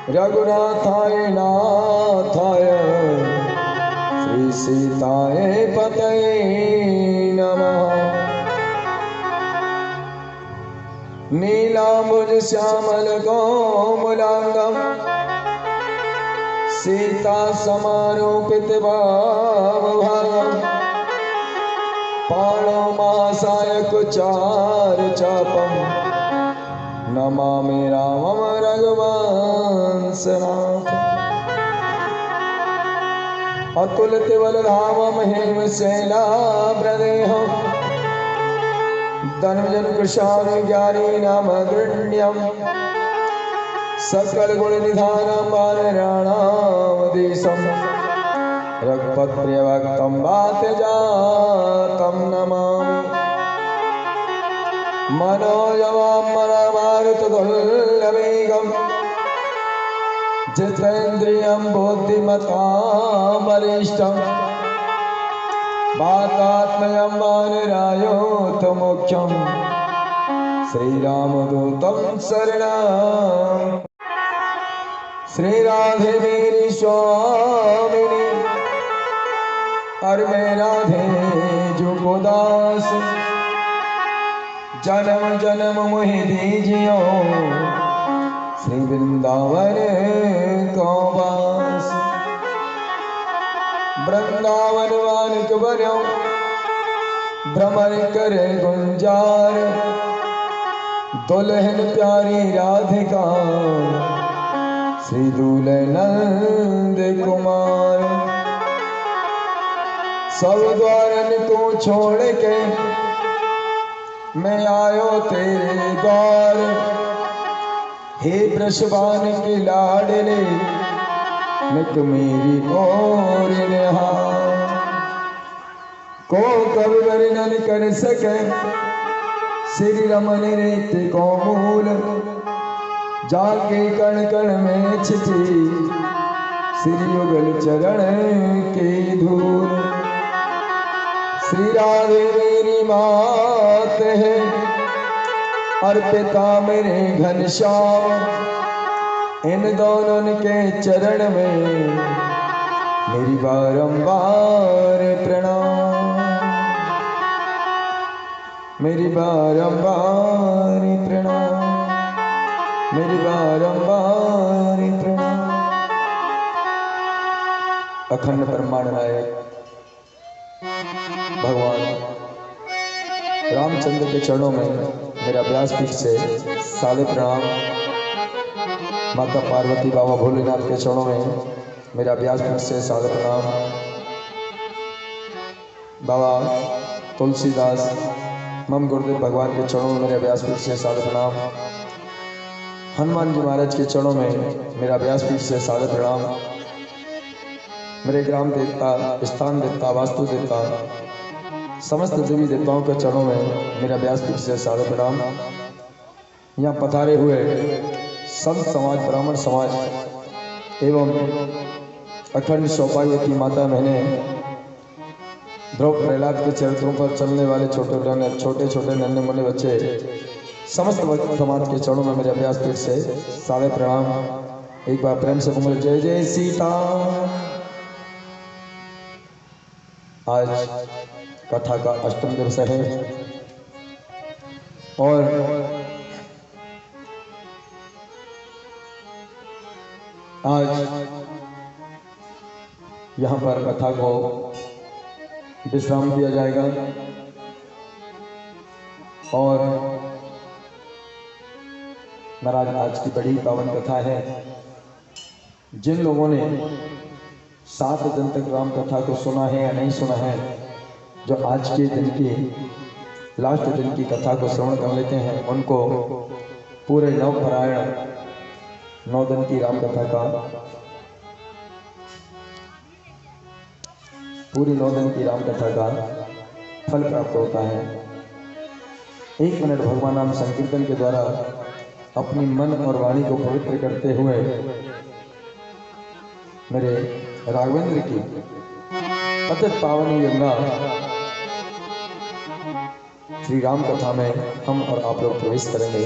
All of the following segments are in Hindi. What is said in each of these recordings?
रघुनाथाय नाथाय श्री सीताय पतये नमः। नीलांबुज श्यामल कोमलांगं सीता समारोपित भावभागं पाणौमासाय कुचार चापं नमामि रामं रघुवंशनाथम्। अतुलित बलधामं हेमशैलाभ्रदेहं धनुजन कुशाण ज्ञानी नामग्रण्यं सकल गुण निधानं वानराणामधीशं रघुपतिभक्तं वातजातं नमामि। मनोजवां मनमारुततुल्यवेगं जितेन्द्रियं बुद्धिमतां वरिष्ठं वातात्मयं वानरायोतमुख्यं श्रीरामदूतं शरणं। श्री राधे मेरी स्वामिनी और मैं राधे जुगोदास जन्म जन्म मोहि दीजियो श्री वृंदावन को वास। वृंदावन वानिक बनो भ्रमर करे गुंजार दुल्हन प्यारी राधिका श्री दूल्हे नंद कुमार। सब द्वारन को छोड़ के मैं आयो तेरे द्वार। हे वृषभान की लाडले निक मेरी ओर निहार। को कवि वर्णन कर सके श्री रमन रीत को मूल जाके कण कण में छिपी श्री युगल चरण की धूल। श्री राधे मेरी मात है और पिता मेरे घनश्याम इन दोनों के चरण में मेरी बारंबार प्रणाम। मेरी बारंबार प्रणाम। मेरी बारंबार प्रणाम। अखंड ब्रह्मांड नायक भगवान रामचंद्र के चरणों में मेरा व्यासपीठ से सादे प्रणाम। माता पार्वती बाबा भोलेनाथ के चरणों में मेरा व्यासपीठ से सादे प्रणाम। बाबा तुलसीदास मम गुरुदेव भगवान के चरणों में मेरा व्यासपीठ से सादे प्रणाम। हनुमान जी महाराज के चरणों में मेरा व्यासपीठ से सादे प्रणाम। मेरे ग्राम देवता, स्थान देवता, वास्तु देवता, समस्त देवी देवताओं के चरणों में मेरा व्यासपीठ से सादे प्रणाम। यहाँ पधारे हुए संत समाज, ब्राह्मण समाज एवं अखंड सौभाग्यवती माता बहने, ध्रुव प्रहलाद के चरित्रों पर चलने वाले छोटे छोटे नन्हे मुन्ने बच्चे, समस्त भक्त समाज के चरणों में मेरे व्यासपीठ से सादे प्रणाम। एक बार प्रेम से बोले जय जय सीता। आज कथा का अष्टम दिवस है और आज यहाँ पर कथा को विश्राम दिया जाएगा और महाराज आज की बड़ी पावन कथा है। जिन लोगों ने 7 दिन तक राम कथा को सुना है या नहीं सुना है, जो आज के दिन की लास्ट दिन की कथा को श्रवण कर लेते हैं, उनको पूरे नवपरायण 9 दिन की राम कथा का, पूरी 9 दिन की राम कथा का फल प्राप्त होता है। 1 मिनट भगवान नाम संकीर्तन के द्वारा अपनी मन और वाणी को पवित्र करते हुए मेरे राघवेंद्र की पतित पावनी गंगा श्री राम कथा में हम और आप लोग प्रवेश करेंगे।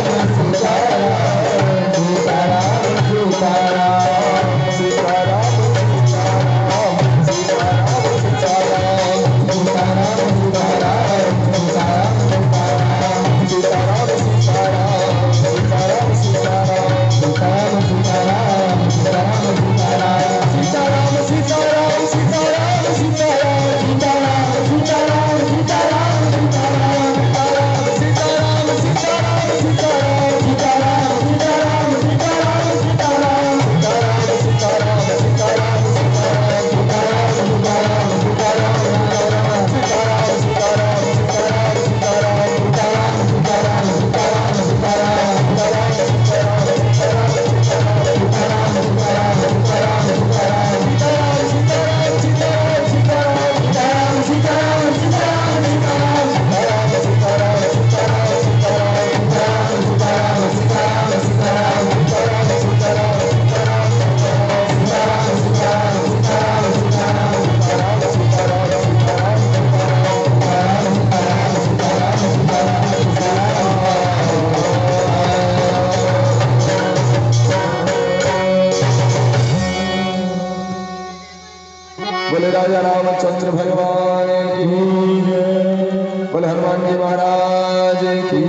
महाराज की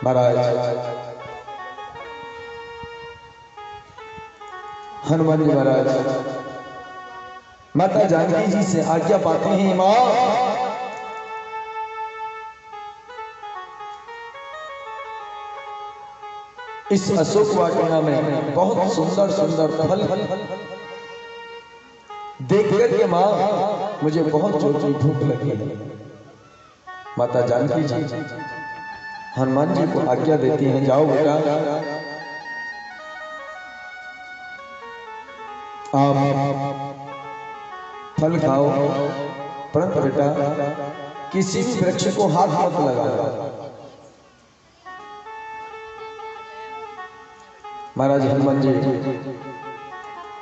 महाराज हनुमान जी महाराज माता जानकी जी से आज्ञा पाते हैं। मां, इस अशोक वाटिका में बहुत सुंदर सुंदर फल देख करके मां मुझे बहुत जोर की भूख लगी है। माता जानकी जी हनुमान जी को आज्ञा देती हैं, जाओ बेटा आप फल खाओ, परंतु बेटा किसी भी वृक्ष को हाथ मत लगाओ। महाराज हनुमान जी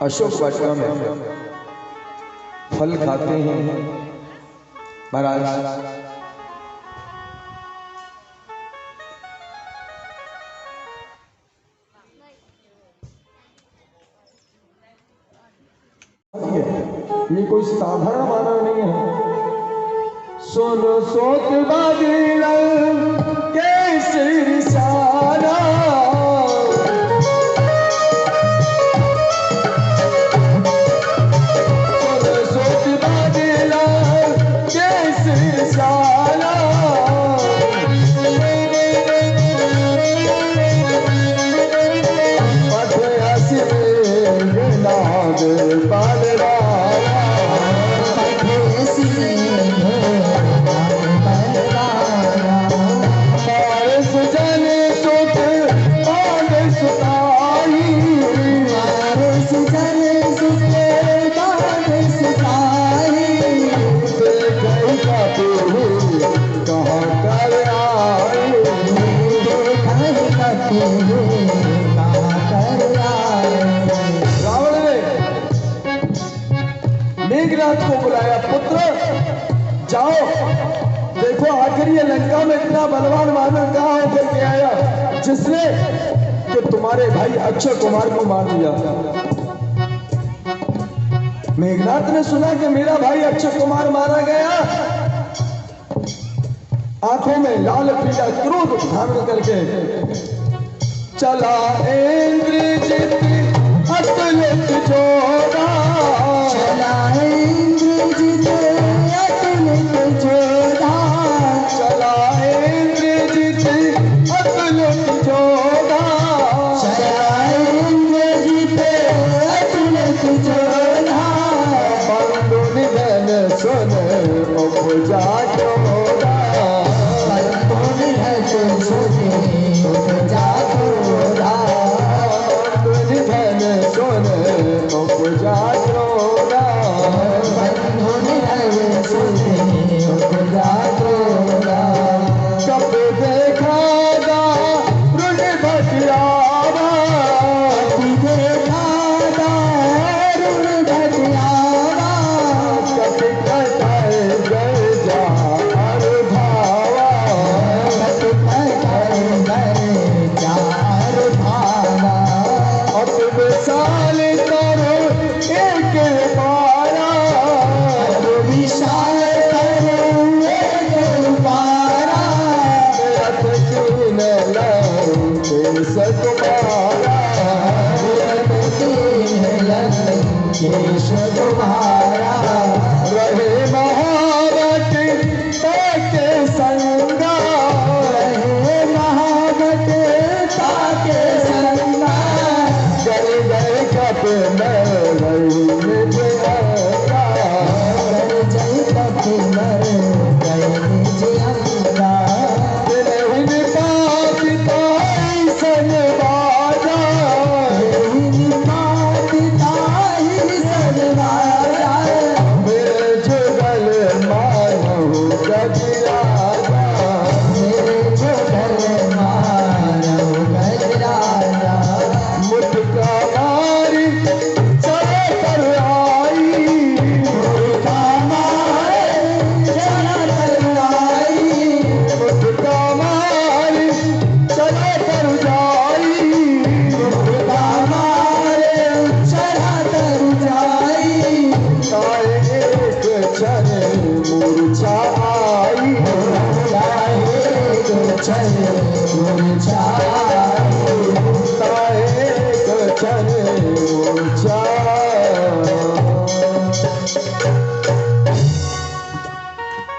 अशोक वाटिका में फल खाते हैं। महाराज ये कोई साधारण मानव नहीं है। सोनो सोत बादल केसरी सारा मेघनाथ को बुलाया, पुत्र जाओ देखो आखिर ये लंका में इतना बलवान वानर कहां होकर के आया जिसने कि तुम्हारे भाई अक्षय कुमार को मार दिया। मेघनाथ ने सुना कि मेरा भाई अक्षय कुमार मारा गया, आंखों में लाल पीला क्रोध धारण करके चला इंद्रजित अतुलित जोधा, चला इंद्रजित अतुलित जोधा, चला इंद्रजित अतुलित जोधा, चला इंद्रजित अतुलित जोधा, बंधु निधन सुन उपजा क्रोधा, बंधु निधन सुन उपजा क्रोधा, बंधु निधन सुन उपजा क्रोधा, बंधु निधन सुन उपजा क्रोधा, कब देखा दारुण भटियावा, कब देखा दारुण भटियावा, कब कटाए गए जा क्षण मूर्छा आई, एक क्षण मूर्छा एक क्षण मूर्छा।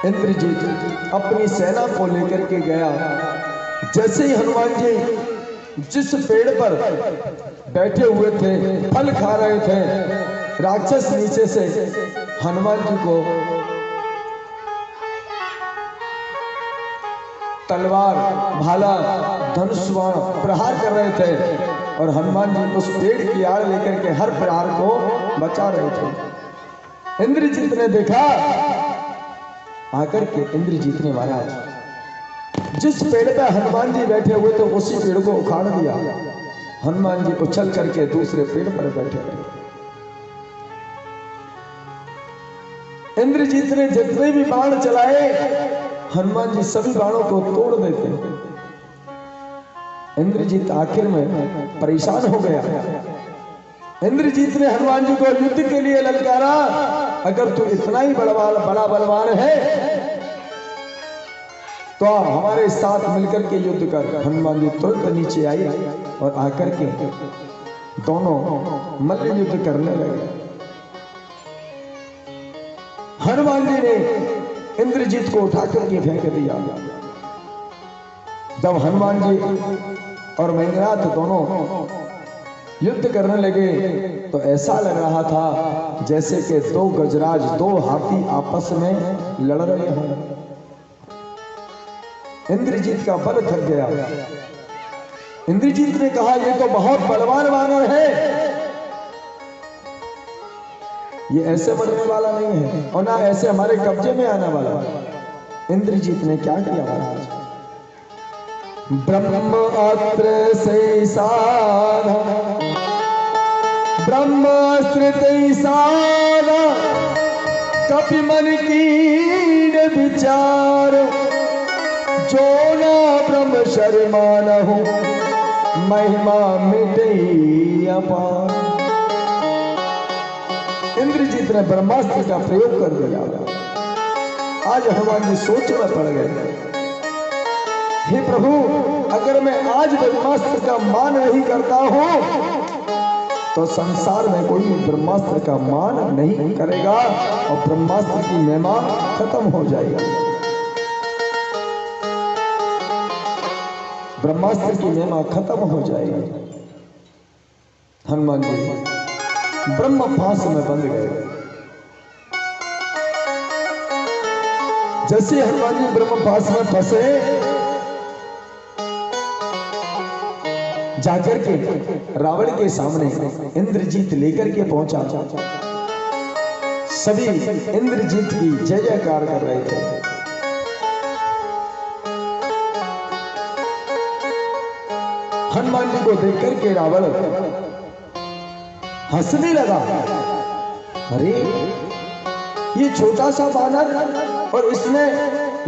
इंद्रजीत अपनी सेना को लेकर के गया। जैसे ही हनुमान जी जिस पेड़ पर बैठे हुए थे, फल खा रहे थे, राक्षस नीचे से हनुमान जी को तलवार, भाला, धनुष बाण प्रहार कर रहे थे और हनुमान जी उस पेड़ की आड़ लेकर के हर प्रहार को बचा रहे थे। इंद्रजीत ने देखा, आकर के इंद्रजीत ने महाराज जिस पेड़ पे हनुमान जी बैठे हुए थे उसी पेड़ को उखाड़ दिया। हनुमान जी उछल करके दूसरे पेड़ पर बैठे रहे। इंद्रजीत ने जितने भी बाण चलाए, हनुमान जी सभी बाणों को तोड़ देते। इंद्रजीत आखिर में परेशान हो गया। इंद्रजीत ने हनुमान जी को युद्ध के लिए ललकारा, अगर तू इतना ही बड़ा बलवान है तो हमारे साथ मिलकर के युद्ध कर। हनुमान जी तुरंत नीचे आई और आकर के दोनों मल्ल युद्ध करने लगे। हनुमान जी ने इंद्रजीत को उठा करके फेंक दिया। जब हनुमान जी और मेघनाथ दोनों युद्ध करने लगे तो ऐसा लग रहा था जैसे कि दो गजराज, दो हाथी आपस में लड़ रहे हैं। इंद्रजीत का बल थक गया। इंद्रजीत ने कहा, ये तो बहुत बलवान वानर है, ये ऐसे मरने वाला नहीं है और ना ऐसे हमारे कब्जे में आने वाला। इंद्रजीत ने क्या किया महाराज? ब्रह्मास्त्र से साधा, ब्रह्मास्त्र से साधा, कपि मन कीन विचार, जो ना ब्रह्म शर्मा न हो, महिमा मिटई अपार। इंद्रजीत ने ब्रह्मास्त्र का प्रयोग कर दिया। आज हनुमान जी सोच में पड़ गए, हे प्रभु, अगर मैं आज ब्रह्मास्त्र का मान नहीं करता हूं तो संसार में कोई ब्रह्मास्त्र का मान नहीं करेगा और ब्रह्मास्त्र की महिमा खत्म हो जाएगी। ब्रह्मास्त्र की महिमा खत्म हो जाएगी। हनुमान जी ब्रह्म फांस में बंध गए। जैसे हनुमान जी ब्रह्म फांस में फंसे, जाकर के रावण के सामने इंद्रजीत लेकर के पहुंचा। सभी इंद्रजीत की जय जयकार कर रहे थे। हनुमान जी को देखकर के रावण हंसने लगा। अरे ये छोटा सा बानर और इसने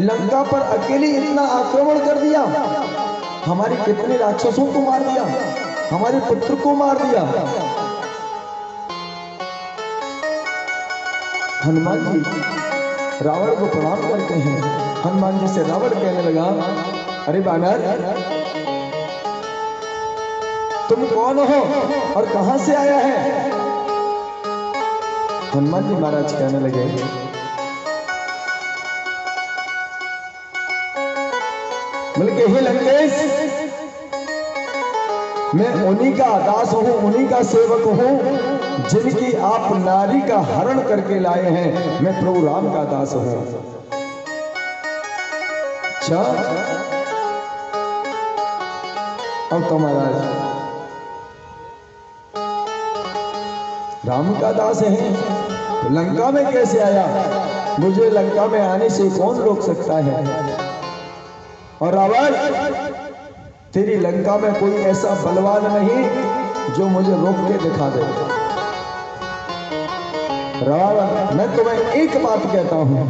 लंका पर अकेले इतना आक्रमण कर दिया, हमारे कितने राक्षसों को मार दिया, हमारे पुत्र को मार दिया। हनुमान जी रावण को प्रणाम करते हैं। हनुमान जी से रावण कहने लगा, अरे बानर, तुम कौन हो और कहां से आया है? हनुमान जी महाराज कहने लगे, बोले हे लंकेश, मैं उन्हीं का दास हूं, उन्हीं का सेवक हूं जिनकी आप नारी का हरण करके लाए हैं। मैं प्रभु राम का दास हूं। अच्छा, अब तो महाराज राम का दास है तो लंका में कैसे आया? मुझे लंका में आने से कौन रोक सकता है? और रावण, तेरी लंका में कोई ऐसा बलवान नहीं जो मुझे रोक के दिखा दे। रावण, मैं तुम्हें एक बात कहता हूं।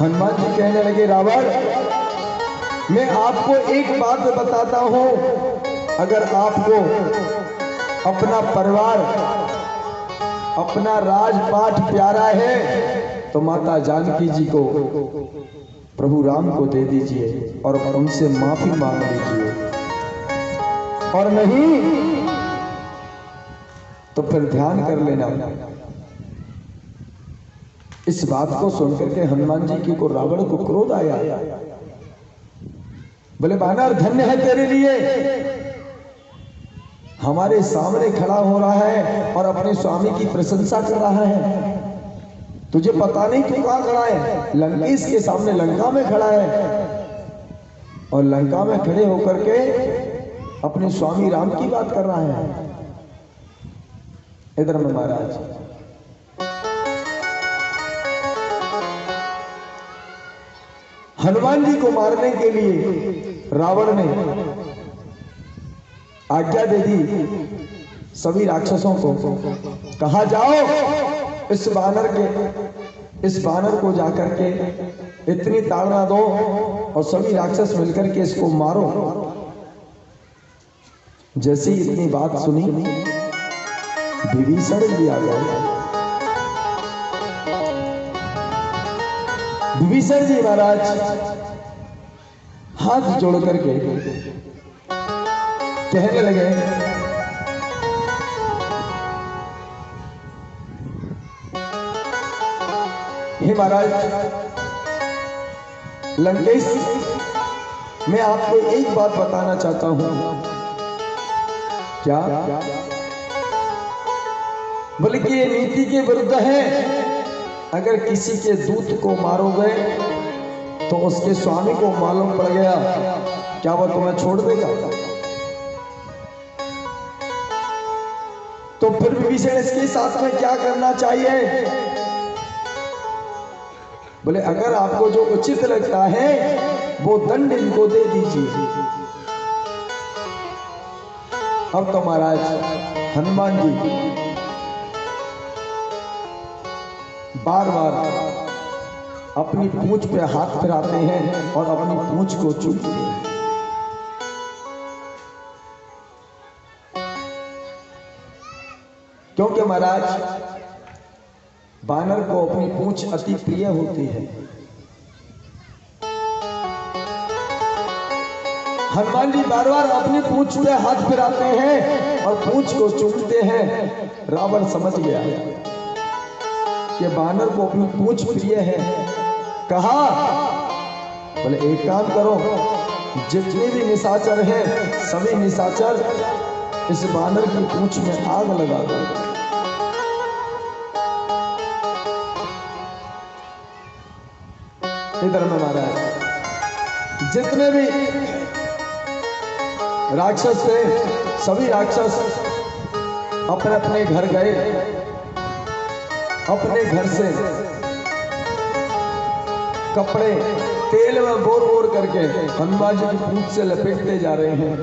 हनुमान जी कहने लगे, रावण, मैं आपको एक बात बताता हूं, अगर आपको अपना परिवार अपना राजपाट प्यारा है तो माता जानकी जी को प्रभु राम को दे दीजिए और उनसे माफी मांग लीजिए, और नहीं तो फिर ध्यान कर लेना। इस बात को सुनकर के हनुमान जी की को रावण को क्रोध आया। बोले वानर धन्य है तेरे लिए, हमारे सामने खड़ा हो रहा है और अपने स्वामी की प्रशंसा कर रहा है। तुझे पता नहीं तू कहां खड़ा है? लंकेश के सामने लंका में खड़ा है और लंका में खड़े होकर के अपने स्वामी राम की बात कर रहा है। इधर में महाराज हनुमान जी को मारने के लिए रावण ने आज्ञा दे दी सभी राक्षसों को, कहा जाओ इस बानर को जाकर के इतनी ताड़ना दो और सभी राक्षस मिलकर के इसको मारो। जैसे ही इतनी बात सुनी विभीषण जी आ गए। विभीषण जी महाराज हाथ जोड़ करके कहने लगे, हे महाराज लंकेश, मैं आपको एक बात बताना चाहता हूं। क्या? बोले कि ये नीति के विरुद्ध है। अगर किसी के दूत को मारोगे तो उसके स्वामी को मालूम पड़ गया, क्या वो तुम्हें छोड़ देगा? तो फिर विभीषण इसके साथ में क्या करना चाहिए? बोले अगर आपको जो उचित लगता है वो दंड इनको दे दीजिए। अब तो महाराज हनुमान जी बार बार अपनी पूंछ पे हाथ फिराते हैं और अपनी पूंछ को चूमते हैं। क्योंकि महाराज बानर को अपनी पूंछ अति प्रिय होती है। हनुमान जी बार बार अपनी पूंछ पे हाथ फिराते हैं और पूंछ को चूमते हैं। रावण समझ गया कि बानर को अपनी पूंछ प्रिय है। कहा, बोले एक काम करो, जितने भी निशाचर हैं सभी निशाचर इस बानर की पूंछ में आग लगा दो। इधर में महाराज जितने भी राक्षस थे सभी राक्षस अपने अपने घर गए। अपने घर से कपड़े तेल में बोर बोर करके हनुमान जी की पूंछ से लपेटते जा रहे हैं।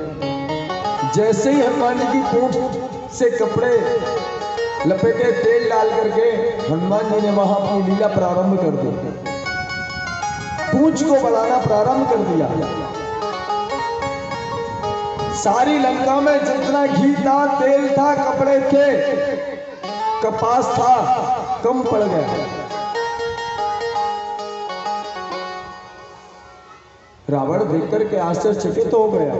जैसे ही हनुमान जी की पूंछ से कपड़े लपेटे तेल डाल करके हनुमान जी ने वहां अपनी लीला प्रारंभ कर दी। पूंछ को बढ़ाना प्रारंभ कर दिया। सारी लंका में जितना घी था, तेल था, कपड़े थे, कपास था, कम पड़ गया। रावण देख करके आश्चर्यचकित हो गया।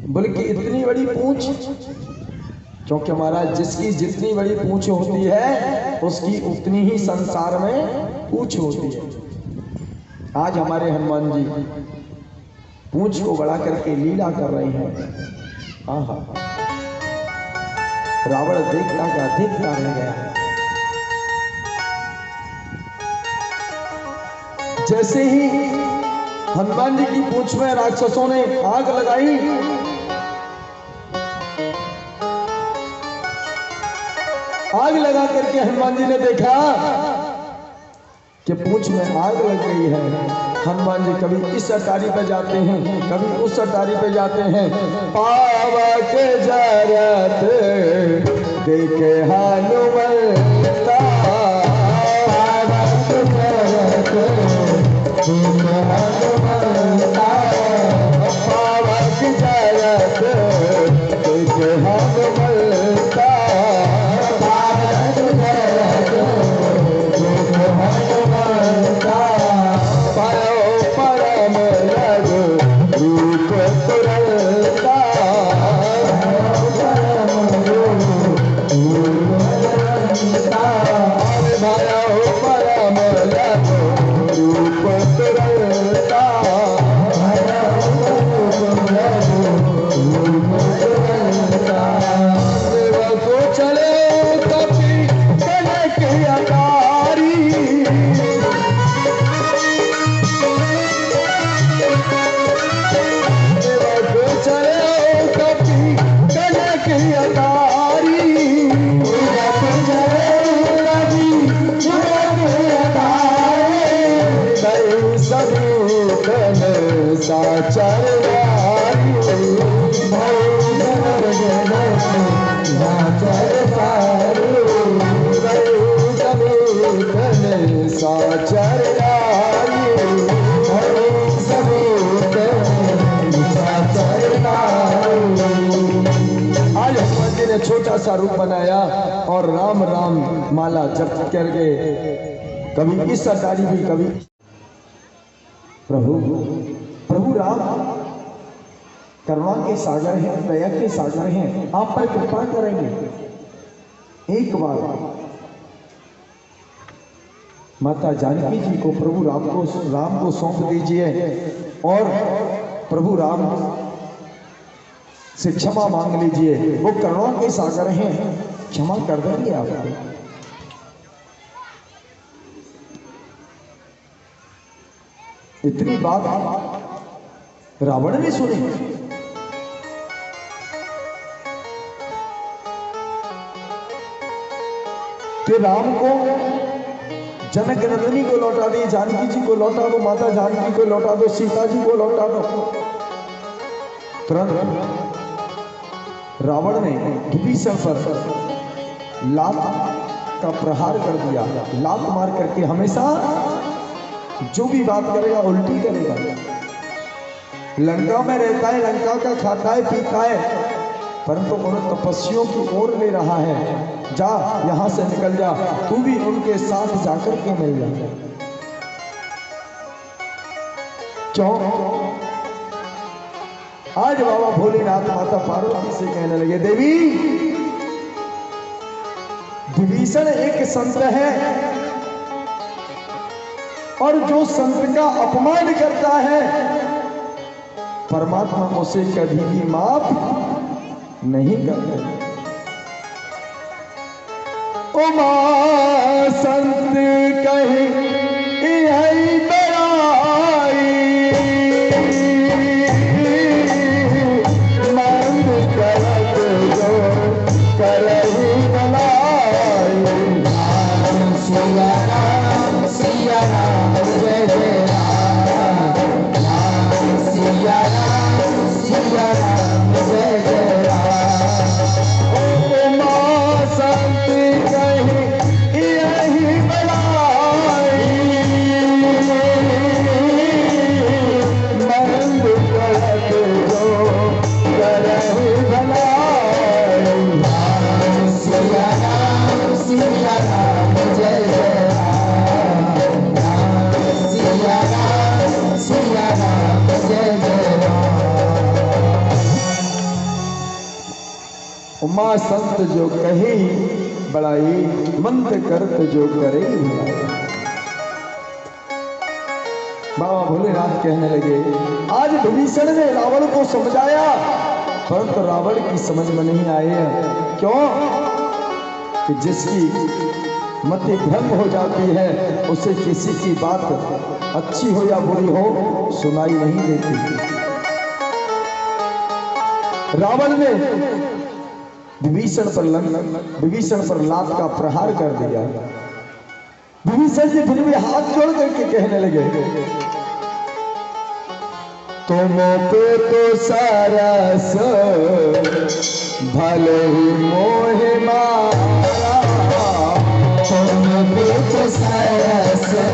बोले कि इतनी बड़ी पूंछ? क्योंकि महाराज जिसकी जितनी बड़ी पूंछ होती है उसकी उतनी ही संसार में पूंछ होती है। आज हमारे हनुमान जी पूंछ को बढ़ा करके लीला कर रहे हैं। आहा, रावण देखता रह गया। जैसे ही हनुमान जी की पूंछ में राक्षसों ने आग लगाई, आग लगा करके हनुमान जी ने देखा कि पूंछ में आग लग गई है। हनुमान जी कभी इस अटारी पे जाते हैं, कभी उस अटारी पे जाते हैं। पावक जरत देखे हनुमंता, पावक जरत देखे हनुमंता, पावक जरत देखे हनुमंता। आज हनुमान जी ने छोटा सा रूप बनाया और राम राम माला जप करके कभी इस सरकारी भी कभी प्रभु प्रभु राम करुणा के सागर हैं, दया के सागर हैं, आप पर कृपा करेंगे। एक बार माता जानकी जी को प्रभु राम को सौंप दीजिए और प्रभु राम से क्षमा मांग लीजिए, वो करुणा के सागर हैं, क्षमा कर देंगे आपको। इतनी बात रावण ने सुनी कि राम को जनक नंदिनी को लौटा दिए, जानकी जी को लौटा दो, माता जानकी को लौटा दो, सीता जी को लौटा दो। तुरंत रावण ने विभीषण पर लात का प्रहार कर दिया। लात मार करके हमेशा जो भी बात करेगा उल्टी करेगा। लंका में रहता है, लंका का खाता है पीता है, परंतु उन तपस्वियों की ओर ले रहा है, जा यहां से निकल जा, तू भी उनके साथ जाकर के मिल जा। क्यों? आज बाबा भोलेनाथ माता पार्वती से कहने लगे, देवी विभीषण एक संत है और जो संत का अपमान करता है परमात्मा उसे कभी भी माफ नहीं करते। ओ मां संत कहीं यही बड़ाई, मंद करत जो करही भलाई। सिया राम सिया राम जय जय राम, सिया राम सिया राम जय जय राम। ओ मां संत कहीं यही बड़ाई, मंद करत जो करहि भलाई। सिया राम जय जय राम, सिया राम जय जय राम। उमा संत जो कहे बड़ाई, मंद करत जो करे भलाई। बाबा भोलेनाथ कहने लगे, आज विभीषण ने रावण को समझाया परंतु रावण की समझ में नहीं आई है। क्यों? कि जिसकी मति भ्रम हो जाती है उसे किसी की बात अच्छी हो या बुरी हो सुनाई नहीं देती। रावण ने विभीषण पर लात का प्रहार कर दिया। विभीषण जी फिर भी हाथ जोड़ करके कहने लगे, तुम पे तो सारा सो भले ही मोह मारा, तुम पे तो सारा सो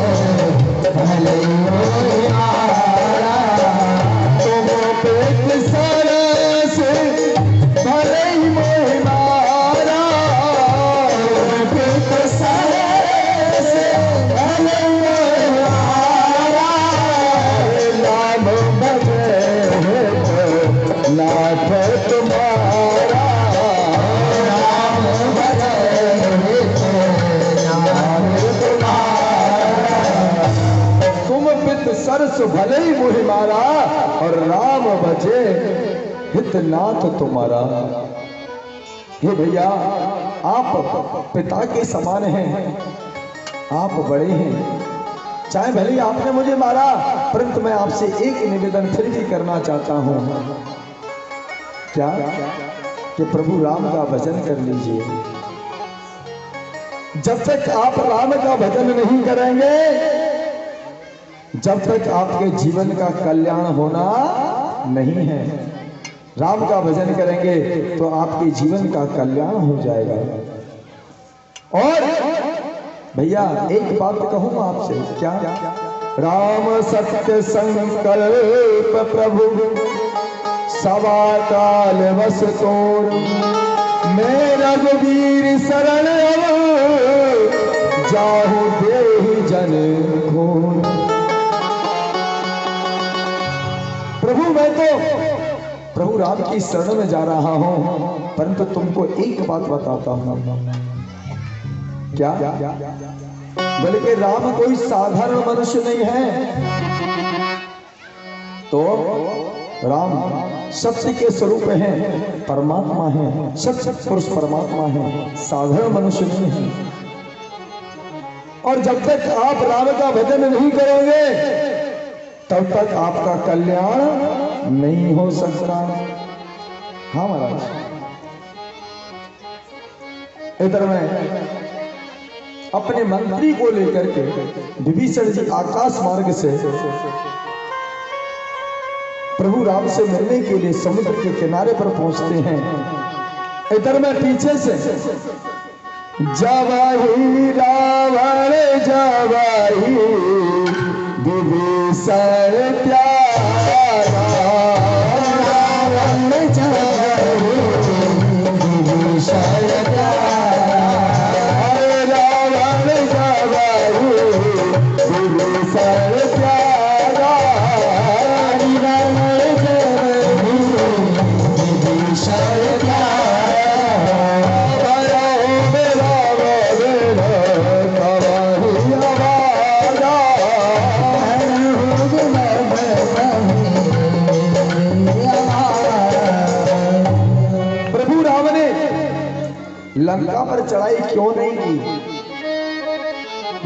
भले ही मोह मारा, तुम पे तो सारा सो भले ही मोह मारा, तुम पे तो सारा सो भले ही मोह मारा। नाम भजे तो नाथ तुम्हारा, नाम भजे तो नाथ तुम्हारा। तुम पित सरस भले ही मोहि मारा और राम भजे हितनाथ तुम्हारा। हे भैया, आप पिता के समान हैं, आप बड़े हैं, चाहे भले ही आपने मुझे मारा परंतु मैं आपसे एक निवेदन फिर भी करना चाहता हूं। क्या? कि प्रभु राम का भजन कर लीजिए। जब तक आप राम का भजन नहीं करेंगे जब तक आपके जीवन का कल्याण होना नहीं है। राम का भजन करेंगे तो आपके जीवन का कल्याण हो जाएगा। और भैया एक बात कहूँ आपसे, क्या? राम सत्य संकल्प प्रभु सवा काल बस तोर, मैं रघुवीर शरण जाहू देहि जन खून। प्रभु मैं तो प्रभु राम की शरण में जा रहा हूं, परंतु तुमको एक बात बताता हूं। क्या? बल्कि राम कोई साधारण मनुष्य नहीं है, तो राम सत्य के स्वरूप हैं, परमात्मा हैं, सत्य पुरुष परमात्मा हैं, साधारण मनुष्य नहीं है। और जब तक आप राम का भजन नहीं करोगे तब तक आपका कल्याण नहीं हो सकता। हाँ महाराज, इधर में अपने मंत्री को लेकर के विभीषण जी आकाश मार्ग से प्रभु राम से मिलने के लिए समुद्र के किनारे पर पहुंचते हैं। इधर में पीछे से जावाही रावण जावाही विभीषण प्यारा, रावण जावाही विभीषण प्यारा, रावण जावाही विभीषण प्यारा, लंका पर चढ़ाई क्यों नहीं की?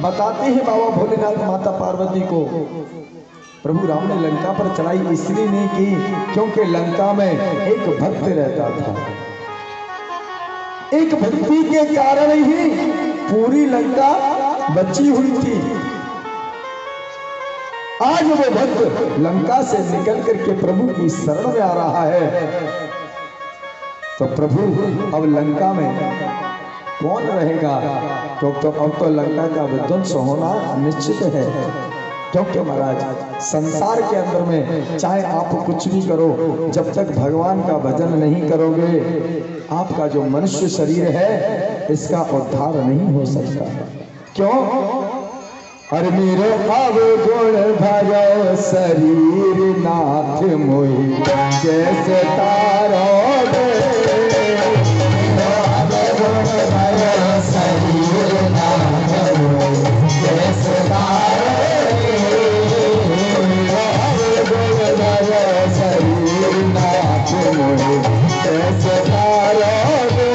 बताते हैं बाबा भोलेनाथ माता पार्वती को, प्रभु राम ने लंका पर चढ़ाई इसलिए नहीं की क्योंकि लंका में एक भक्त रहता था। एक भक्ति के कारण ही पूरी लंका बची हुई थी। आज वो भक्त लंका से निकल करके प्रभु की शरण में आ रहा है, तो प्रभु अब लंका में कौन रहेगा? तो अब तो लंका का विध्वंस होना निश्चित है। क्योंकि महाराज संसार के अंदर में चाहे आप कुछ भी करो, जब तक भगवान का भजन नहीं करोगे आपका जो मनुष्य शरीर है इसका उद्धार नहीं हो सकता। क्यों? और मेरो अब गुण भरो शरीर नाथ मोहि कैसे तारोगे, शरीर नाथ मोहि कैसे तारोगे, गुण भरो शरीर नाथ मोहि कैसे तारोगे,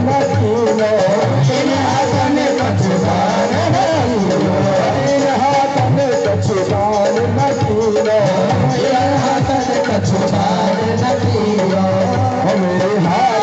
न कीनो इन हाथ में कछुदान नहीं इन हाथ में कछुदान न कीनो इन हाथ में कछुदान न कीनो मेरे हाथ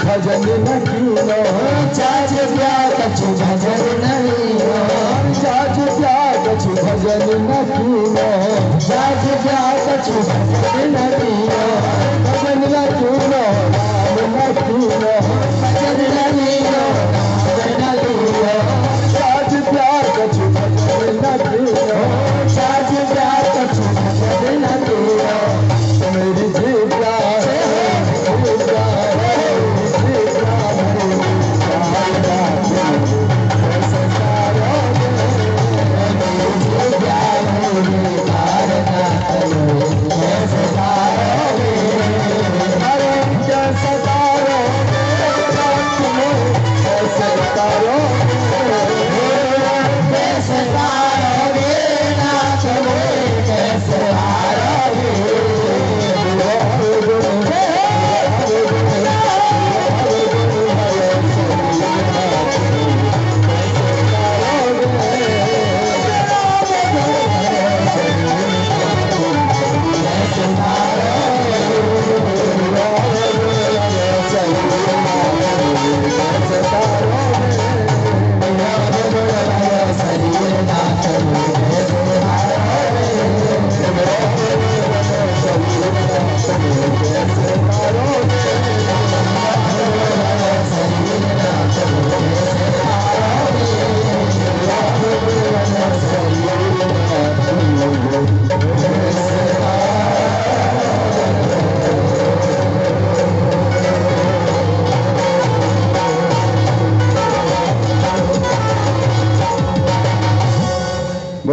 भजन नहीं चाच प्यार कछु भजन नहीं चाच प्यार कछु भजन नहीं चाच प्यार कछु भजन नहीं भजन नहीं राम नहीं भजन नहीं राम नहीं चाच प्यार कछु भजन नहीं चाच प्यार कछु भजन नहीं मेरी जीवा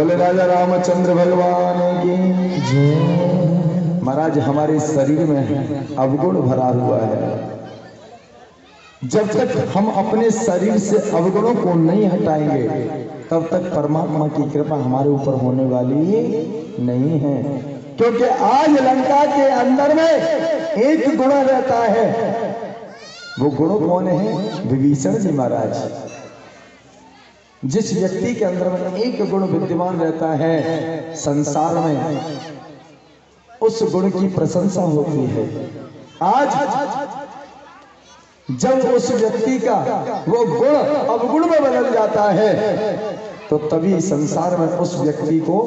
बोले राजा रामचंद्र भगवान की जय। महाराज हमारे शरीर में अवगुण भरा हुआ है। जब तक हम अपने शरीर से अवगुणों को नहीं हटाएंगे तब तक परमात्मा की कृपा हमारे ऊपर होने वाली नहीं है। क्योंकि आज लंका के अंदर में एक गुण रहता है। वो गुण कौन है? विभीषण जी महाराज। जिस व्यक्ति के अंदर में एक गुण विद्यमान रहता है संसार में, उस गुण की प्रशंसा होती है। आज जब उस व्यक्ति का वो गुण अवगुण में बदल जाता है तो तभी संसार में उस व्यक्ति को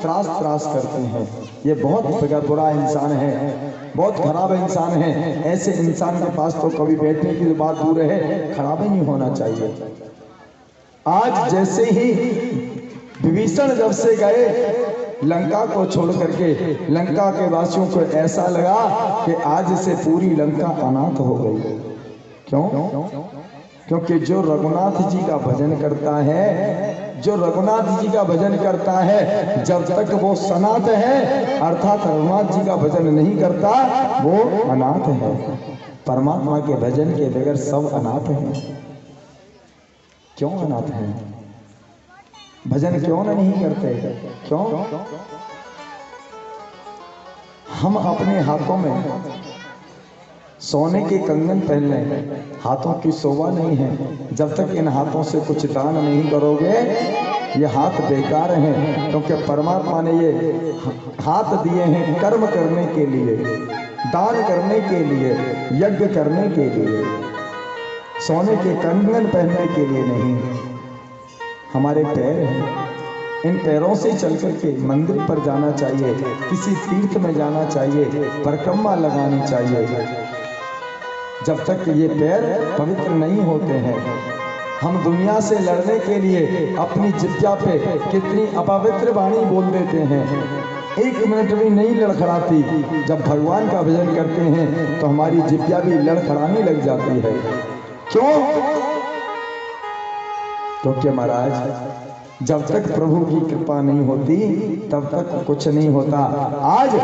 त्रास करते हैं। ये बहुत बुरा इंसान है, बहुत खराब इंसान है। ऐसे इंसान के पास तो कभी बैठने की बात दूर है, खड़ा भी नहीं होना चाहिए। आज जैसे ही विभीषण जब से गए लंका को छोड़ करके, लंका के वासियों को ऐसा लगा कि आज से पूरी लंका अनाथ हो गई। क्यों? क्योंकि जो रघुनाथ जी का भजन करता है, जो रघुनाथ जी का भजन करता है, जब तक वो सनाथ है, अर्थात रघुनाथ जी का भजन नहीं करता, वो अनाथ है। परमात्मा के भजन के बगैर सब अनाथ हैं। क्यों अनाथ हैं? भजन क्यों नहीं करते? क्यों? हम अपने हाथों में सोने के कंगन पहन लें, हाथों की शोभा नहीं है। जब तक इन हाथों से कुछ दान नहीं करोगे ये हाथ बेकार हैं। क्योंकि परमात्मा ने ये हाथ दिए हैं कर्म करने के लिए, दान करने के लिए, यज्ञ करने के लिए, सोने के कंगन पहनने के लिए नहीं। हमारे पैर हैं, इन पैरों से चल करके मंदिर पर जाना चाहिए, किसी तीर्थ में जाना चाहिए, परिक्रमा लगानी चाहिए। जब तक ये पैर पवित्र नहीं होते हैं, हम दुनिया से लड़ने के लिए अपनी जिह्वा पे कितनी अपवित्र वाणी बोल देते हैं। एक मिनट भी नहीं लड़खड़ाती। जब भगवान का भजन करते हैं तो हमारी जिह्वा भी लड़खड़ाने लग जाती है। क्यों? क्योंकि महाराज जब तक प्रभु की कृपा नहीं होती तब तक कुछ नहीं होता। आज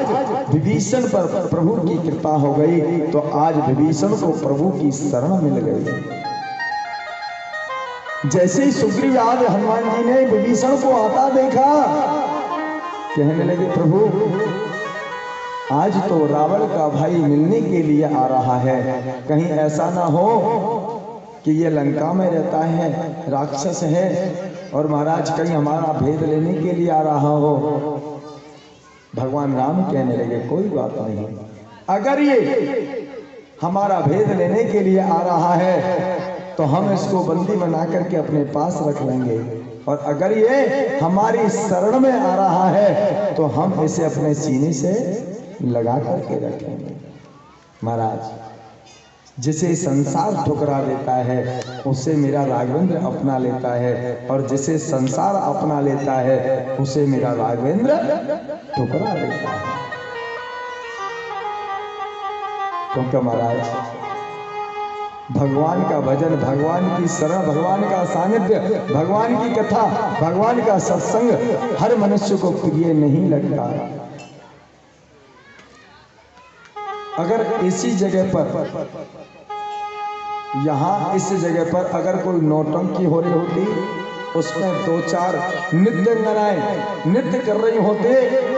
विभीषण पर प्रभु की कृपा हो गई तो आज विभीषण को प्रभु की शरण मिल गई। जैसे ही सुग्रीव आज हनुमान जी ने विभीषण को आता देखा, कहने लगे प्रभु आज तो रावण का भाई मिलने के लिए आ रहा है, कहीं ऐसा ना हो कि ये लंका में रहता है, राक्षस है, और महाराज कहीं हमारा भेद लेने के लिए आ रहा हो। भगवान राम कहने लगे कोई बात नहीं, अगर ये हमारा भेद लेने के लिए आ रहा है तो हम इसको बंदी बना करके अपने पास रख लेंगे, और अगर ये हमारी शरण में आ रहा है तो हम इसे अपने सीने से लगा करके रखेंगे। महाराज जिसे संसार ठुकरा देता है उसे मेरा राघवेंद्र अपना लेता है, और जिसे संसार अपना लेता है उसे मेरा राघवेंद्र ठुकरा देता है। क्योंकि महाराज भगवान का भजन, भगवान की शरण, भगवान का सानिध्य, भगवान की कथा, भगवान का सत्संग हर मनुष्य को प्रिय नहीं लगता। अगर इसी जगह पर, यहाँ इस जगह पर अगर कोई नौटंकी हो रही होती, उसमें दो चार नृत्यंगनाएं नृत्य कर रही होते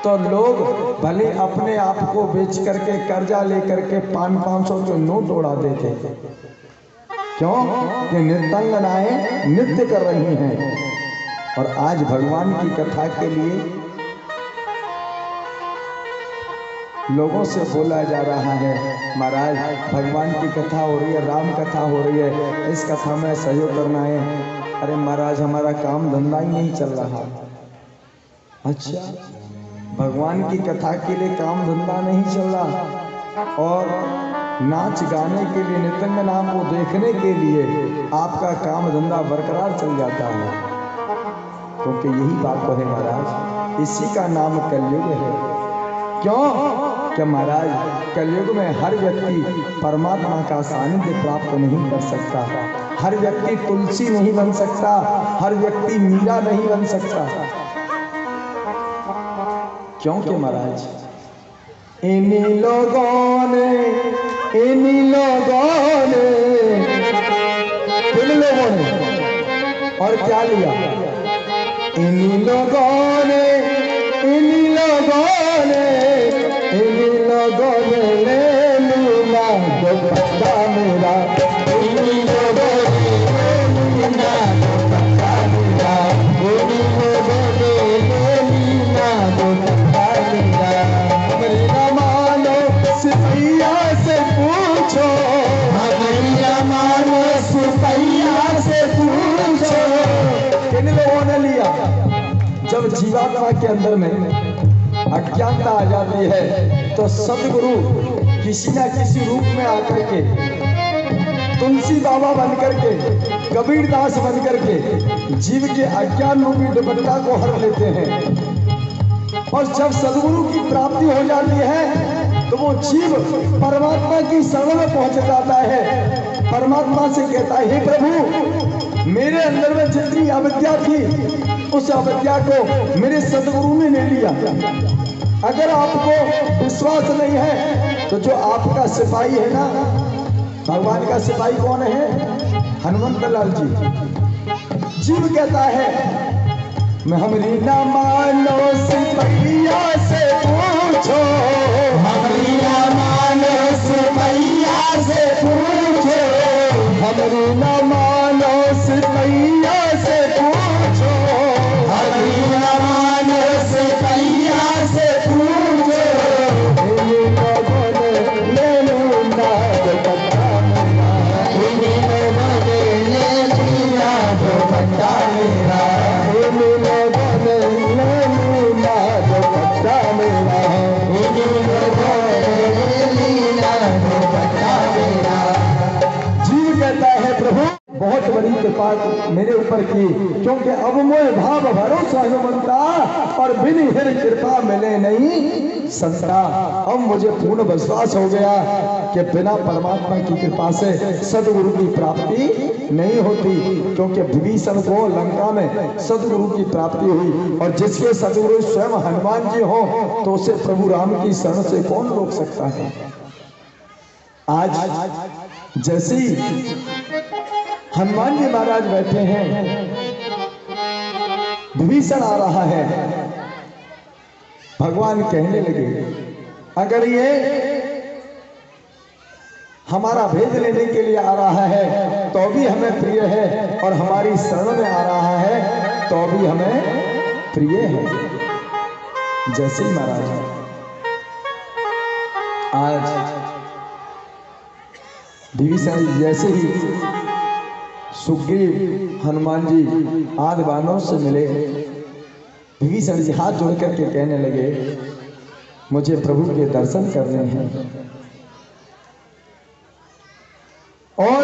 तो लोग भले अपने आप को बेच करके कर्जा लेकर के 500 के नोट उड़ा देते। क्यों? कि नृत्यांगनाएं नृत्य कर रही हैं। और आज भगवान की कथा के लिए लोगों से बोला जा रहा है महाराज भगवान की कथा हो रही है, राम कथा हो रही है, इस कथा में सहयोग करना है। अरे महाराज हमारा काम धंधा ही नहीं चल रहा। अच्छा, भगवान की कथा के लिए काम धंधा नहीं चल रहा और नाच गाने के लिए, नृत्यांगना को देखने के लिए आपका काम धंधा बरकरार चल जाता है। क्योंकि यही बात तो है महाराज, इसी का नाम कलयुग है। क्यों? क्या महाराज कलयुग में हर व्यक्ति परमात्मा का सानिध्य प्राप्त नहीं कर सकता, हर व्यक्ति तुलसी नहीं बन सकता, हर व्यक्ति मीरा नहीं बन सकता। क्योंकि महाराज इन्हीं लोगों ने किन लोगों ने और क्या लिया? इन्हीं लोगों ने ले लिया दुपट्टा मेरा, इन्हीं लोगों ने ले लिया दुपट्टा मेरा, इन्हीं लोगों ने ले लिया दुपट्टा मेरा। हमारी ना मानो सिपैया से पूछो, हमारी ना मानो सिपैया से पूछो, किन लोगों ने लिया? जब जीवात्मा के अंदर में अज्ञानता आ जाती है तो सदगुरु किसी न किसी रूप में आकर के, तुलसी बाबा बन करके, कबीर दास बन करके जीव के अज्ञान रूपी दुपट्टा को हर लेते हैं। और जब सदगुरु की प्राप्ति हो जाती है तो वो जीव परमात्मा की शरण में पहुंच जाता है। परमात्मा से कहता है, हे प्रभु मेरे अंदर में जितनी अविद्या थी उस अविद्या को मेरे सदगुरु ने ले लिया। अगर आपको विश्वास नहीं है तो जो आपका सिपाही है ना, भगवान का सिपाही कौन है? हनुमंत लाल जी। जीव कहता है मैं हमरी ना मानो सिपैया से पूछो, हमरी ना मानो सिपैया से पूछो, हमरी ना मानो सिपैया से पूछो, हमरी ना मानो सिपैया से पूछो, इन्हीं लोगों ने ले लिया दुपट्टा मेरा, इन्हीं लोगों ने ले लिया दुपट्टा मेरा, इन्हीं लोगों ने ले लिया दुपट्टा मेरा, इन्हीं लोगों ने ले लिया दुपट्टा मेरा। जीव कहता है प्रभु बहुत बड़ी कृपा मेरे ऊपर की, क्योंकि अब मोह भाव भरोसा हनुमंता, और बिन हिर कृपा मिले नहीं संता। अब मुझे पूर्ण विश्वास हो गया कि बिना परमात्मा की कृपा से सदगुरु की प्राप्ति नहीं होती, क्योंकि विभीषण को लंका में सदगुरु की प्राप्ति हुई, और जिसके सदगुरु स्वयं हनुमान जी हो तो उसे प्रभु राम की शरण से कौन रोक सकता है। आज जैसे हनुमान जी महाराज बैठे हैं, विभीषण आ रहा है, भगवान कहने लगे अगर ये हमारा भेद लेने के लिए आ रहा है तो भी हमें प्रिय है, और हमारी शरण में आ रहा है तो भी हमें प्रिय है। जैसे ही महाराज आज विभीषण जैसे ही सुग्रीव हनुमान जी आदि वानरों से मिले, विभीषण जी हाथ जोड़ करके कहने लगे मुझे प्रभु के दर्शन करने हैं, और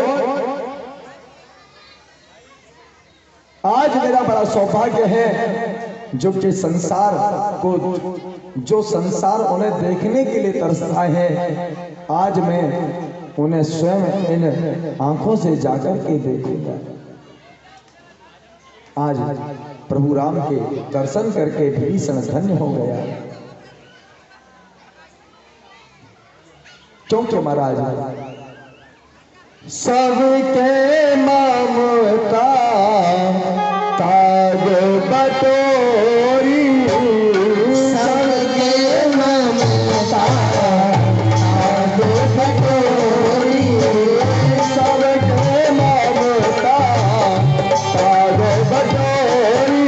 आज मेरा बड़ा सौभाग्य है जो कि संसार को, जो संसार उन्हें देखने के लिए तरस रहा है, आज मैं उन्हें स्वयं इन आंखों से जाकर के देखूंगा। आज प्रभु राम के दर्शन करके विभीषण धन्य हो गया, क्योंकि महाराज सबके ममता ताज बटोरी, सबके ममता ताज बटोरी, सबके ममता ताज बटोरी,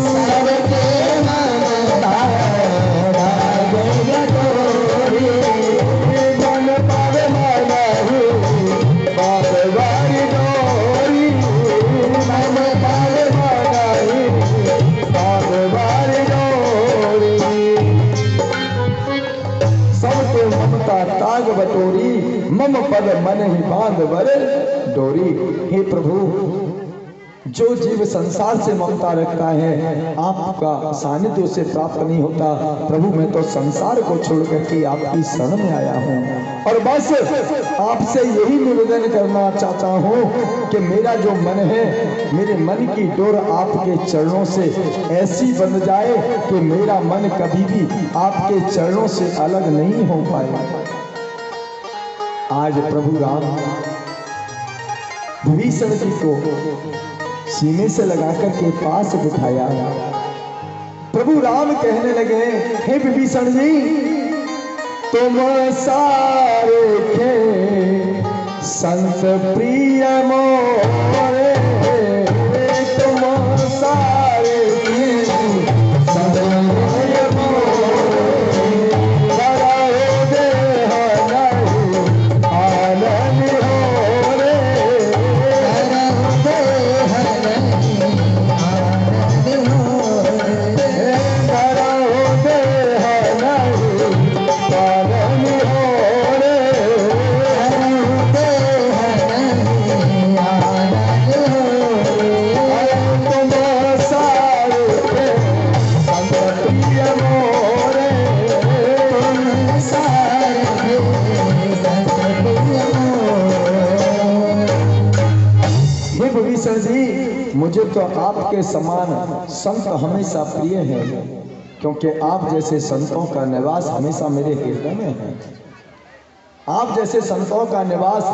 सबके ममता ताज बटोरी, मन पर मनहु बागवारी डोरी, मन पर मनहु बागवारी डोरी, सबके ममता ताग बटोरी, मम पद मन ही बांध बर डोरी। हे प्रभु जो जीव संसार से ममता रखता है आपका सानिध्य उसे प्राप्त नहीं होता। प्रभु मैं तो संसार को छोड़ करके आपकी शरण में आया हूँ और बस आपसे यही निवेदन करना चाहता हूँ कि मेरा जो मन है, मेरे मन की डोर आपके चरणों से ऐसी बंध जाए कि मेरा मन कभी भी आपके चरणों से अलग नहीं हो पाए। आज प्रभु राम विभीषण जी को सीने से लगाकर के पास बिठाया। प्रभु राम कहने लगे, हे विभीषण जी, तुम सारे खे संत प्रिय मोरे, तुम सारे खे संत प्रिय मोरे, कराओ देह नहीं आनंद हो रे, कराओ देह नहीं आनंद हो रे, कराओ देह नहीं आनंद हो रे, कराओ देह नहीं आनंद हो रे, तुम सारे खे संत प्रिय मोरे, तुम सारे खे संत प्रिय मोरे। हे विभीषण जी, मुझे तो आपके समान संत हमेशा प्रिय है, क्योंकि आप जैसे संतों का निवास हमेशा मेरे हृदय में है। आप जैसे संतों का निवास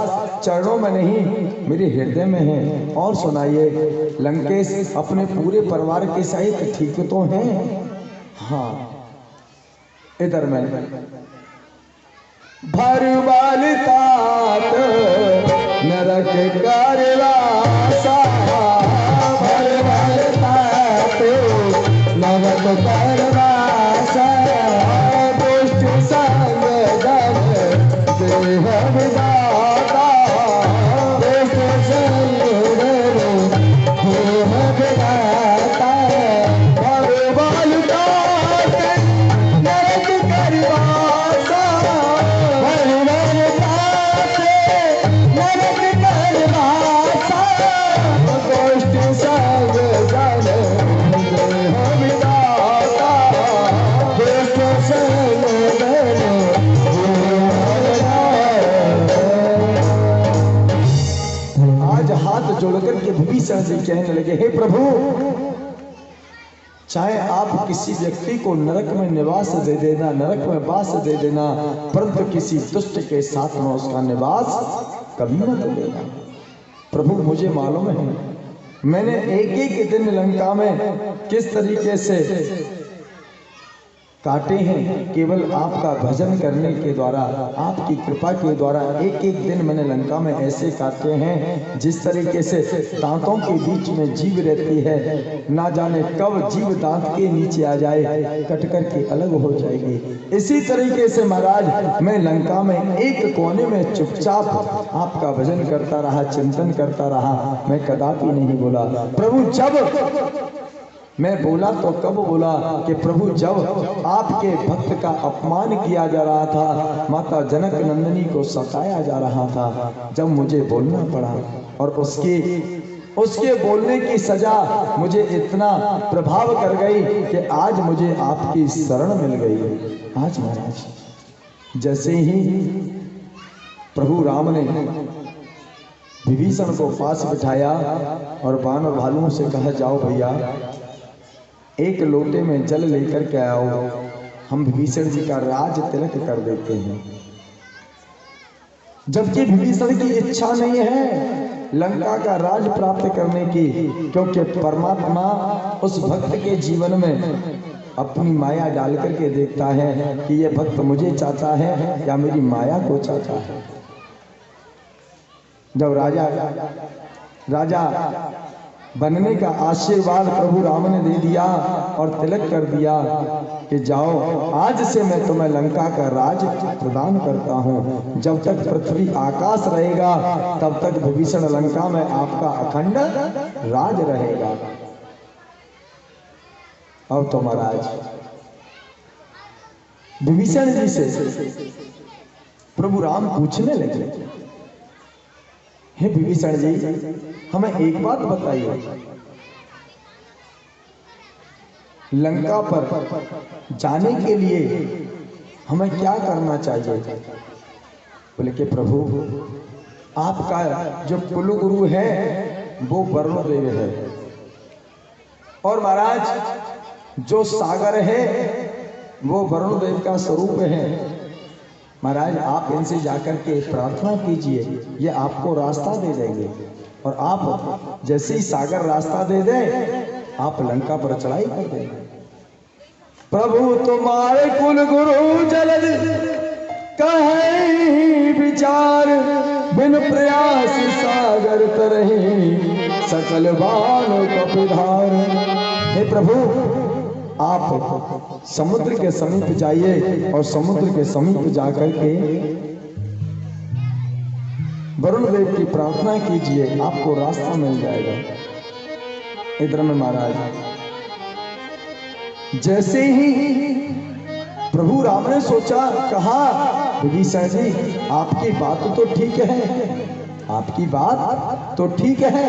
चरणों में नहीं मेरे हृदय में है। और सुनाइए, लंकेश अपने पूरे परिवार के सहित ठीक तो हैं? हाँ, इधर में भरवाल तात नरक करवासा, भरवाल तात नरक करवासा, दुष्ट संग जन देह विदाता, दुष्ट संग जन देह विदाता, भरवाल तात नरक करवासा, भरवाल तात नरक करवासा, दुष्ट संग जन देह विदाता, दुष्ट संग जन आज हाथ जोड़कर के विभीषण जी कहने लगे, हे प्रभु, चाहे आप किसी व्यक्ति को नरक में निवास दे देना, नरक में वास दे देना, परंतु किसी दुष्ट के साथ में उसका निवास कभी मत देना। प्रभु मुझे मालूम है, मैंने एक एक दिन लंका में किस तरीके से काटे हैं, केवल आपका भजन करने के द्वारा, आपकी कृपा के द्वारा एक एक दिन मैंने लंका में ऐसे काटे हैं जिस तरीके से दांतों के बीच में जीव रहती है, ना जाने कब जीव दांत के नीचे आ जाए, कट कर के अलग हो जाएगी। इसी तरीके से महाराज मैं लंका में एक कोने में चुपचाप आपका भजन करता रहा, चिंतन करता रहा, मैं कदापि नहीं बोला। प्रभु जब मैं बोला तो कब बोला कि प्रभु जब आपके भक्त का अपमान किया जा रहा था, माता जनक नंदिनी को सताया जा रहा था, जब मुझे बोलना पड़ा और उसके बोलने की सजा मुझे इतना प्रभाव कर गई कि आज मुझे आपकी शरण मिल गई। आज महाराज जैसे ही प्रभु राम ने विभीषण को पास बिठाया और बाण और भालुओं से कहा, जाओ भैया एक लोटे में जल लेकर के आओ, हम विभीषण जी का राज तिलक कर देते हैं। जबकि विभीषण की इच्छा नहीं है लंका का राज प्राप्त करने की, क्योंकि परमात्मा उस भक्त के जीवन में अपनी माया डाल करके देखता है कि ये भक्त मुझे चाहता है या मेरी माया को चाहता है। जब राजा बनने का आशीर्वाद प्रभु राम ने दे दिया और तिलक कर दिया कि जाओ आज से मैं तुम्हें लंका का राज प्रदान करता हूँ, जब तक पृथ्वी आकाश रहेगा तब तक विभीषण लंका में आपका अखंड राज रहेगा। अब तो महाराज विभीषण जी से प्रभु राम पूछने लगे, हे विभीषण जी, हमें एक बात बताइए, लंका पर जाने के लिए हमें क्या करना चाहिए? बोले कि प्रभु, आपका जो कुल गुरु है वो वरुण देव है, और महाराज जो सागर है वो वरुण देव का स्वरूप है। महाराज आप इनसे जाकर के प्रार्थना कीजिए, ये आपको रास्ता दे देंगे, और आप जैसे ही सागर रास्ता दे दे आप लंका पर चढ़ाई कर देंगे। प्रभु तुम्हारे कुल गुरु जलद कहे विचार, बिन प्रयास सागर तरही सकल बाण कपिधार। हे प्रभु, आप समुद्र के समीप जाइए और समुद्र के समीप जाकर के वरुण देव की प्रार्थना कीजिए, आपको रास्ता मिल जाएगा। इधर में महाराज जैसे ही प्रभु राम ने सोचा, कहा विभीषण जी आपकी बात तो ठीक है, आपकी बात तो ठीक है,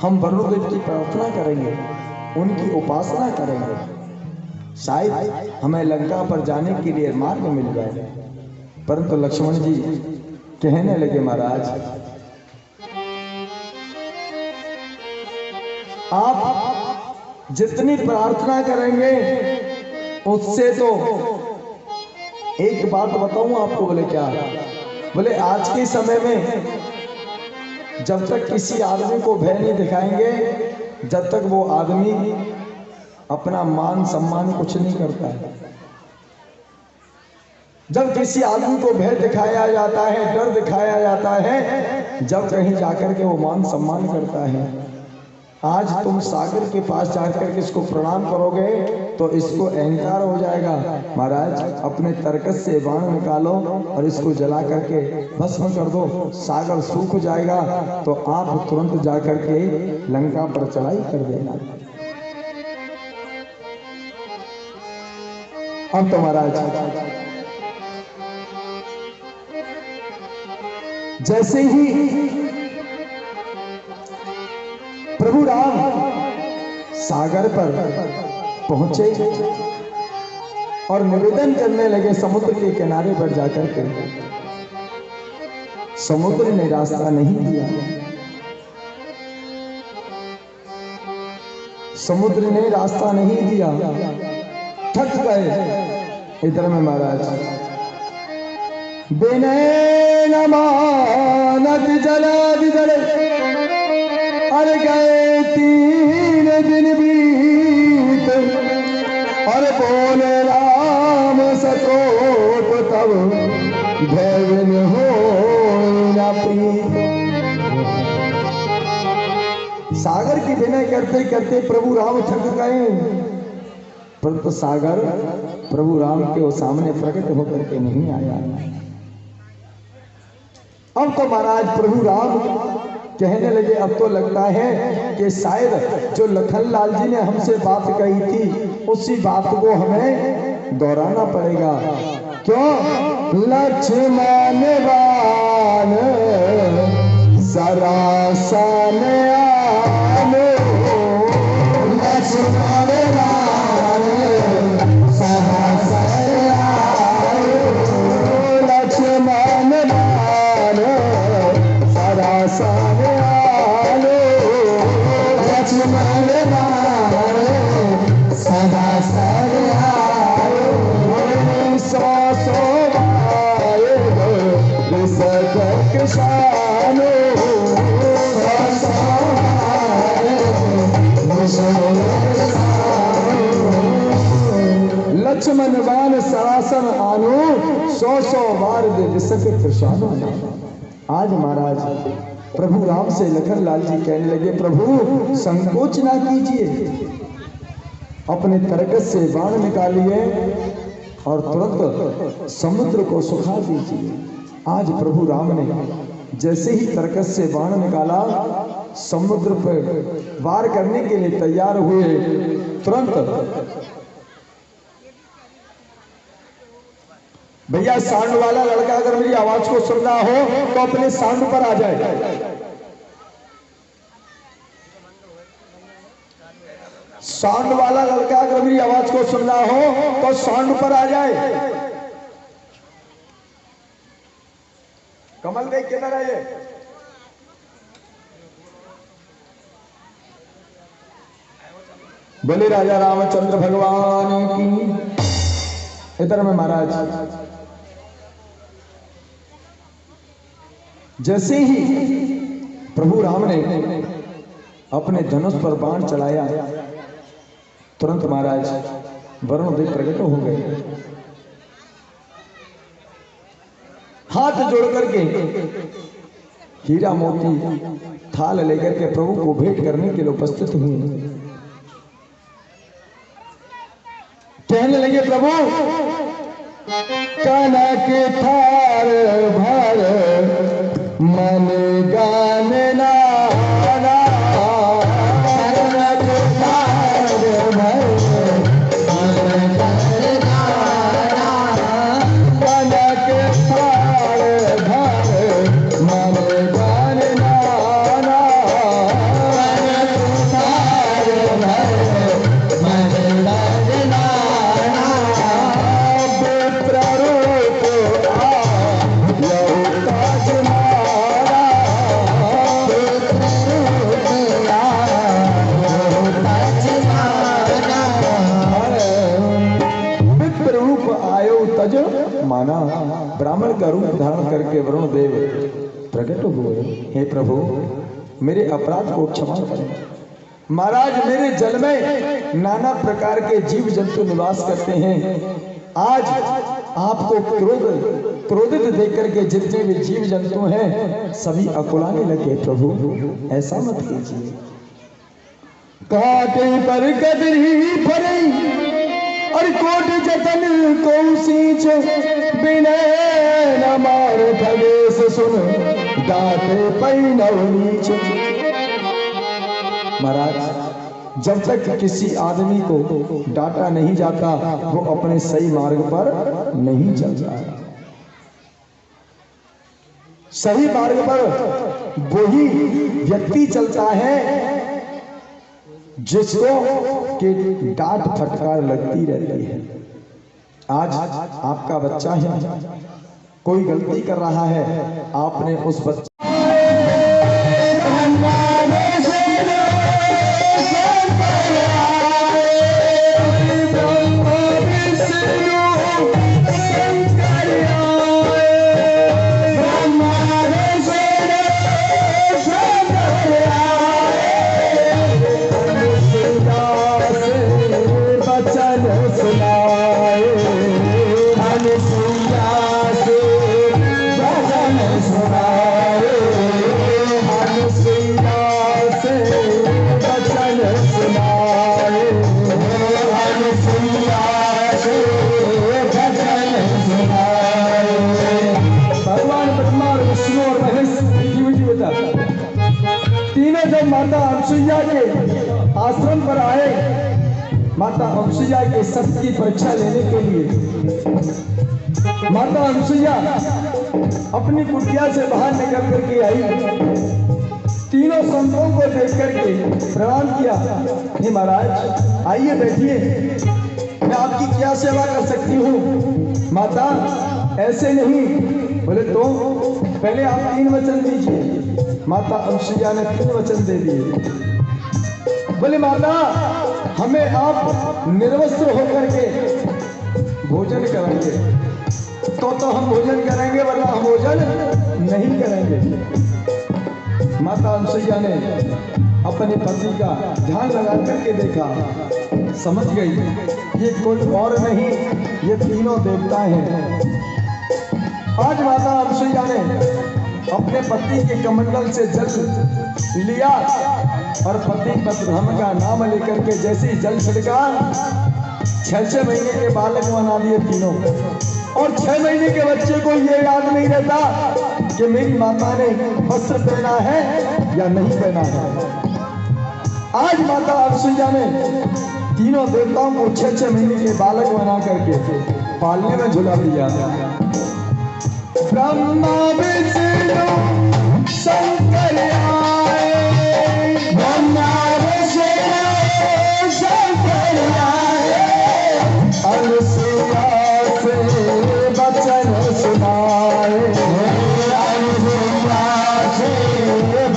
हम वरुण देव की प्रार्थना करेंगे, उनकी उपासना करेंगे, शायद हमें लंका पर जाने के लिए मार्ग मिल जाए। परंतु लक्ष्मण जी कहने लगे, महाराज आप जितनी प्रार्थना करेंगे उससे तो एक बात बताऊं आपको। बोले क्या? बोले आज के समय में जब तक किसी आदमी को भय नहीं दिखाएंगे, जब तक वो आदमी अपना मान सम्मान कुछ नहीं करता है। जब किसी आदमी को भय दिखाया जाता है, डर दिखाया जाता है, जब कहीं जाकर के वो मान सम्मान करता है। आज तुम सागर के पास जाकर के इसको प्रणाम करोगे तो इसको अहंकार हो जाएगा। महाराज अपने तरकस से बाण निकालो और इसको जला करके भस्म कर दो, सागर सूख जाएगा, तो आप तुरंत जाकर के लंका पर चढ़ाई कर देना। अब तो महाराज जैसे ही प्रभु राम सागर पर पहुंचे और निवेदन करने लगे समुद्र के किनारे पर जाकर के, समुद्र ने रास्ता नहीं दिया, समुद्र ने रास्ता नहीं दिया, थक गए। इधर में महाराज बिनय न मानत जला विदर, अरे गए 3 दिन बीत, और बोले राम सतोप तब भय हो न प्रीत। सागर की विनय करते करते प्रभु राम थक गए, परंतु सागर प्रभु राम के सामने प्रकट होकर के नहीं आया। अब तो महाराज प्रभु राम कहने लगे, अब तो लगता है कि शायद जो लखन लाल जी ने हमसे बात कही थी उसी बात को हमें दोहराना पड़ेगा। क्यों? लक्ष्मण बाण सरासन आने, लक्ष्मण बाण सरासन आने, लक्ष्मण बाण सरासन आने, लक्ष्मण बाण सरासन आने, सो शानो लक्ष्मण बाण सरासन आनो, 100 बार दे सके कृषानो। आज महाराज प्रभु राम से लखन लाल जी कहने लगे, प्रभु संकोच ना कीजिए, अपने तरकस से बाण निकालिए और तुरंत समुद्र को सुखा दीजिए। आज प्रभु राम ने जैसे ही तरकस से बाण निकाला, समुद्र पर वार करने के लिए तैयार हुए, तुरंत भैया सांड वाला लड़का अगर मेरी आवाज को सुन रहा हो तो अपने सांड पर आ जाए। सांड वाला लड़का अगर मेरी आवाज को सुन रहा हो तो सांड पर आ जाए। कमल देख किधर है ये? बोले राजा रामचंद्र भगवान की। इधर में महाराज जैसे ही प्रभु राम ने अपने धनुष पर बाण चलाया तुरंत महाराज वरुणदेव प्रकट हो गए। हाथ जोड़ करके हीरा मोती थाल लेकर के प्रभु को भेंट करने के लिए उपस्थित हुए। कहने लगे प्रभु कनक थार भर मन गान नाना, कनक थार भर मन गान नाना, कनक थार भर मन गान नाना, कनक थार भर मन गान नाना। माना ब्राह्मण का रूप धारण करके वरुण देव प्रकट हुए। हे प्रभु मेरे अपराध को क्षमा करें। महाराज मेरे जल में नाना प्रकार के जीव जंतु निवास करते हैं। आज आपको क्रोधित देख करके जितने भी जीव जंतु हैं सभी अकुलाने लगे। प्रभु ऐसा मत कीजिए। काटे पर कदरी भरई और कोट जतन को सींच बिने न मार खगेश सुन डांटे पैनव नीच। महाराज जब तक किसी आदमी को डांटा नहीं जाता वो अपने सही मार्ग पर नहीं चलता। सही मार्ग पर वही व्यक्ति चलता है जिसको कि डांट फटकार लगती रहती है। आज आपका बच्चा है कोई गलती कर रहा है, आपने उस बच्चे माता अनसुईया के आश्रम पर आए। माता अनसुईया के सत्य की परीक्षा लेने के लिए माता अनसुईया अपनी कुटिया से बाहर निकल करके आई। तीनों संतों को देख करके प्रणाम किया। हे महाराज आइए बैठिए, मैं आपकी क्या सेवा कर सकती हूँ। माता ऐसे नहीं। बोले तो पहले आप 3 वचन दीजिए। माता अनसुईया ने 3 वचन दे दिए। बोले माता हमें आप निर्वस्त्र होकर के भोजन कराएंगे तो हम भोजन करेंगे वरना हम भोजन नहीं करेंगे। माता अनसुईया ने अपने पति का ध्यान लगा करके देखा, समझ गई ये कोई और नहीं ये तीनों देवता हैं। आज माता अनसुईया ने अपने पति के कमंडल से जल लिया और पति पद्म का नाम लेकर के जैसे ही जल छिड़का 6 महीने के बालक बना दिए तीनों। और 6 महीने के बच्चे को ये याद नहीं रहता कि मेरी माता ने वस्त्र पहना है या नहीं पहना है। आज माता अनसुईया ने तीनों देवताओं को 6 महीने के बालक बना करके पालने में झुला दिया। ब्रह्मा विष्णु शंकर आए, ब्रह्मा विष्णु शंकर आए, अनुसुईया से वचन सुनाए, अनुसुईया से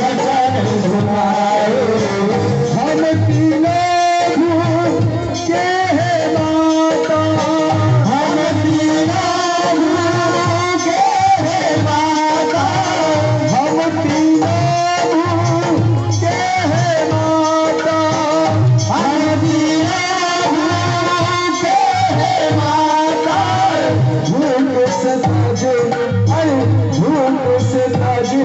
वचन सुनाए। हम तीनों भूत के हैं माता, हम तीनों भूत के हैं माता, हम तीनों भूत के हैं माता, हम तीनों भूत के हैं माता। झूठ से ताजू, अरे झूठ से ताजू